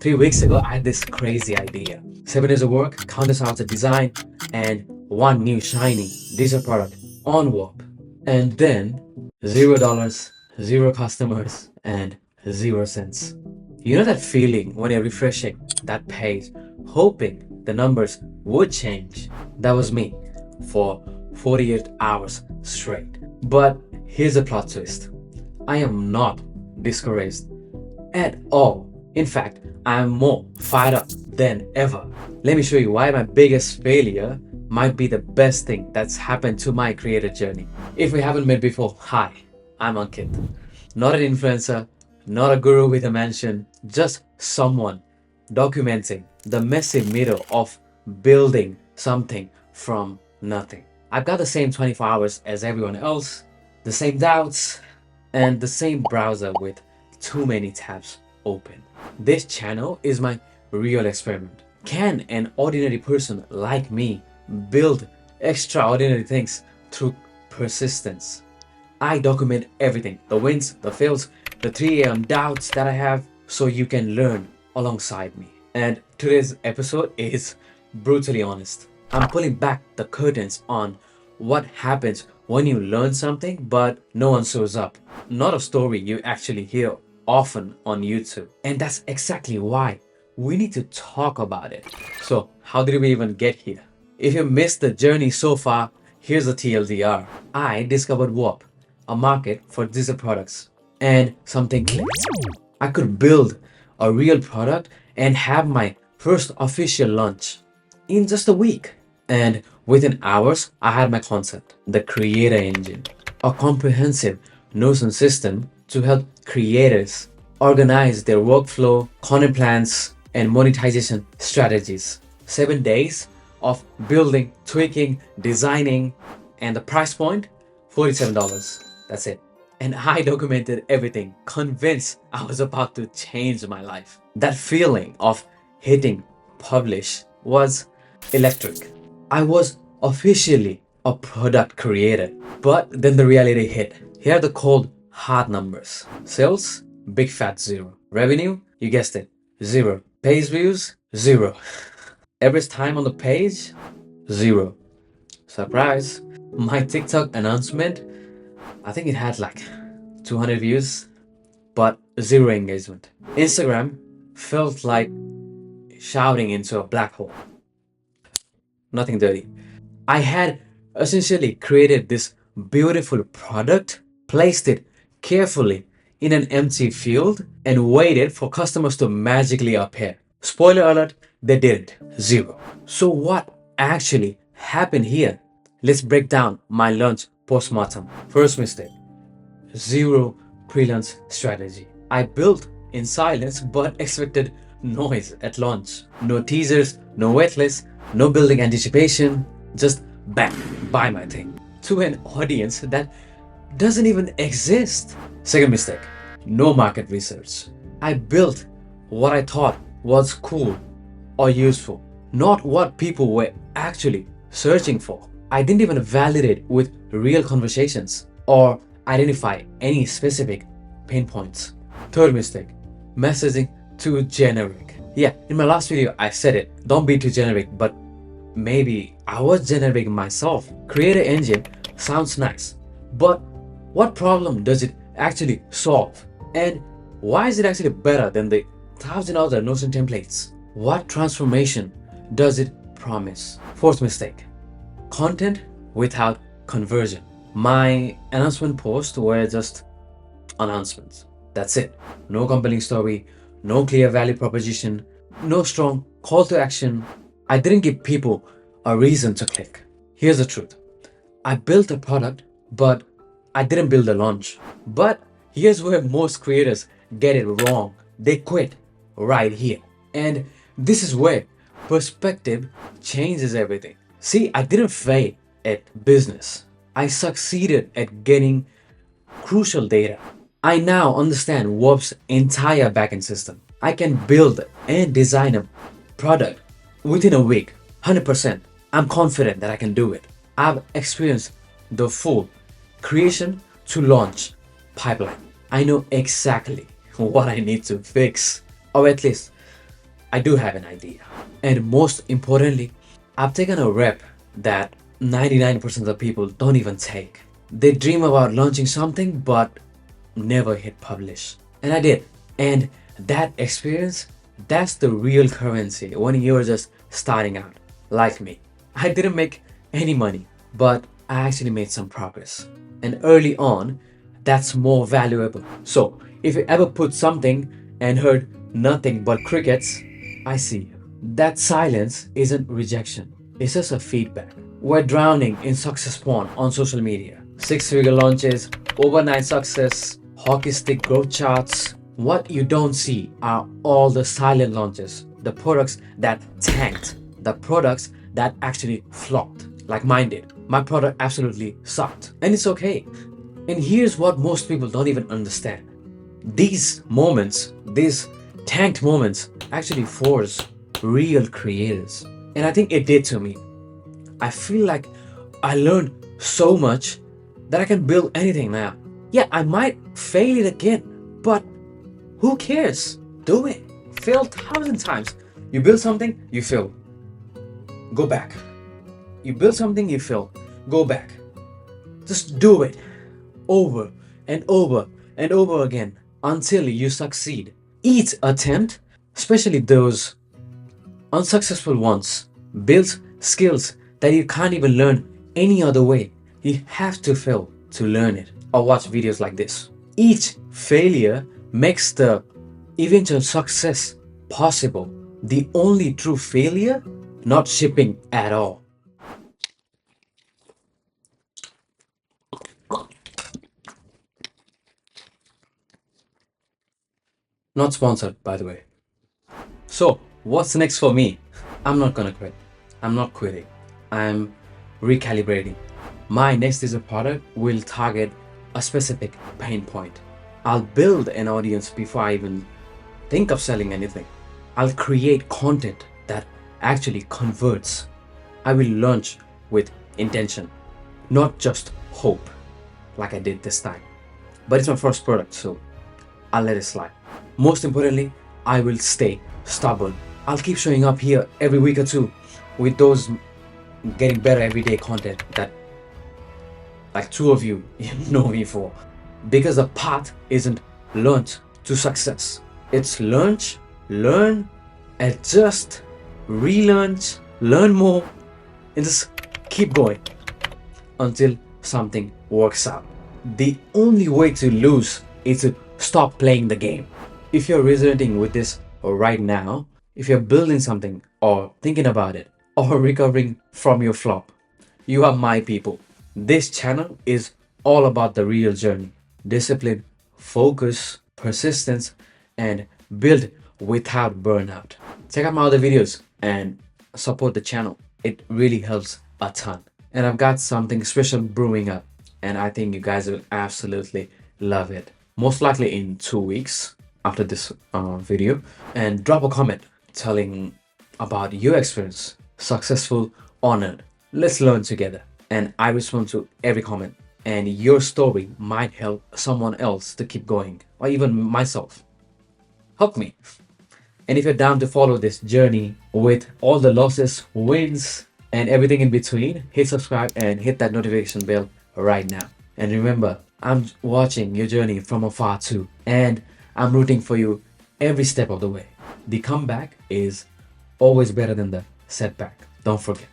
3 weeks ago, I had this crazy idea. 7 days of work, countless hours of design, and one new shiny digital product on Whop. And then $0, zero customers, and 0 cents. You know that feeling when you're refreshing that page, hoping the numbers would change? That was me for 48 hours straight. But here's the plot twist. I am not discouraged at all. In fact, I am more fired up than ever. Let me show you why my biggest failure might be the best thing that's happened to my creator journey. If we haven't met before, hi, I'm Ankit. Not an influencer, not a guru with a mansion, just someone documenting the messy middle of building something from nothing. I've got the same 24 hours as everyone else, the same doubts, and the same browser with too many tabs open. This channel is my real experiment. Can an ordinary person like me build extraordinary things through persistence? I document everything, the wins, the fails, the 3 a.m. doubts that I have, so you can learn alongside me. And today's episode is brutally honest. I'm pulling back the curtains on what happens when you learn something but no one shows up. Not a story you actually hear often on YouTube. And that's exactly why we need to talk about it. So, how did we even get here? If you missed the journey so far, here's the TLDR. I discovered Whop, a market for digital products, and something clicked. I could build a real product and have my first official launch in just a week. And within hours, I had my concept, the Creator Engine, a comprehensive Notion system to help creators organize their workflow, content plans, and monetization strategies. 7 days of building, tweaking, designing, and the price point, $47. That's it. And I documented everything, convinced I was about to change my life. That feeling of hitting publish was electric. I was officially a product creator. But then the reality hit. Here are the cold, hard numbers. Sales, big fat zero. Revenue, you guessed it, zero. Page views, zero. Average time on the page, zero. Surprise. My TikTok announcement, I think it had like 200 views, but zero engagement. Instagram felt like shouting into a black hole. Nothing dirty. I had essentially created this beautiful product, placed it carefully in an empty field, and waited for customers to magically appear. Spoiler alert, they didn't. Zero. So what actually happened here? Let's break down my launch postmortem. First mistake, zero pre-launch strategy. I built in silence but expected noise at launch. No teasers, no waitlist, no building anticipation, just bang, buy my thing. To an audience that doesn't even exist. Second mistake, no market research. I built what I thought was cool or useful, not what people were actually searching for. I didn't even validate with real conversations or identify any specific pain points. Third mistake, messaging too generic. Yeah, in my last video I said it, don't be too generic, but maybe I was generic myself. Creator Engine sounds nice, but what problem does it actually solve? And why is it actually better than the 1,000 other Notion templates? What transformation does it promise? Fourth mistake, content without conversion. My announcement posts were just announcements. That's it. No compelling story, no clear value proposition, no strong call to action. I didn't give people a reason to click. Here's the truth. I built a product, but I didn't build a launch. But here's where most creators get it wrong. They quit right here. And this is where perspective changes everything. See, I didn't fail at business. I succeeded at getting crucial data. I now understand Whop's entire backend system. I can build and design a product within a week, 100%. I'm confident that I can do it. I've experienced the full creation to launch pipeline. I know exactly what I need to fix, or at least I do have an idea. And most importantly, I've taken a rep that 99% of people don't even take. They dream about launching something but never hit publish. And I did. And that experience, that's the real currency when you're just starting out, like me. I didn't make any money, but I actually made some progress. And early on, that's more valuable. So, if you ever put something and heard nothing but crickets, I see you. That silence isn't rejection, it's just a feedback. We're drowning in success porn on social media. Six-figure launches, overnight success, hockey stick growth charts. What you don't see are all the silent launches, the products that tanked, the products that actually flopped, like mine did. My product absolutely sucked, and it's okay. And here's what most people don't even understand. These moments, these tanked moments, actually force real creators. And I think it did to me. I feel like I learned so much that I can build anything now. Yeah, I might fail it again, but who cares? Do it. Fail 1,000 times. You build something, you fail. Go back. You build something, you fail. Go back. Just do it over and over and over again until you succeed. Each attempt, especially those unsuccessful ones, builds skills that you can't even learn any other way. You have to fail to learn it or watch videos like this. Each failure makes the eventual success possible. The only true failure, not shipping at all. Not sponsored, by the way. So, what's next for me? I'm not gonna quit. I'm not quitting. I'm recalibrating. My next digital product will target a specific pain point. I'll build an audience before I even think of selling anything. I'll create content that actually converts. I will launch with intention, not just hope, like I did this time. But it's my first product, so I'll let it slide. Most importantly, I will stay stubborn. I'll keep showing up here every week or two with those getting better everyday content that like two of you know me for. Because the path isn't learned to success. It's learn, adjust, relearn, learn more, and just keep going until something works out. The only way to lose is to stop playing the game. If you're resonating with this right now, if you're building something or thinking about it or recovering from your flop, you are my people. This channel is all about the real journey. Discipline, focus, persistence, and build without burnout. Check out my other videos and support the channel. It really helps a ton. And I've got something special brewing up, and I think you guys will absolutely love it. Most likely in 2 weeks after this video. And drop a comment telling about your experience. Successful, honored. Let's learn together. And I respond to every comment. And your story might help someone else to keep going, or even myself. Help me. And if you're down to follow this journey with all the losses, wins, and everything in between, hit subscribe and hit that notification bell right now. And remember, I'm watching your journey from afar too, and I'm rooting for you every step of the way. The comeback is always better than the setback. Don't forget.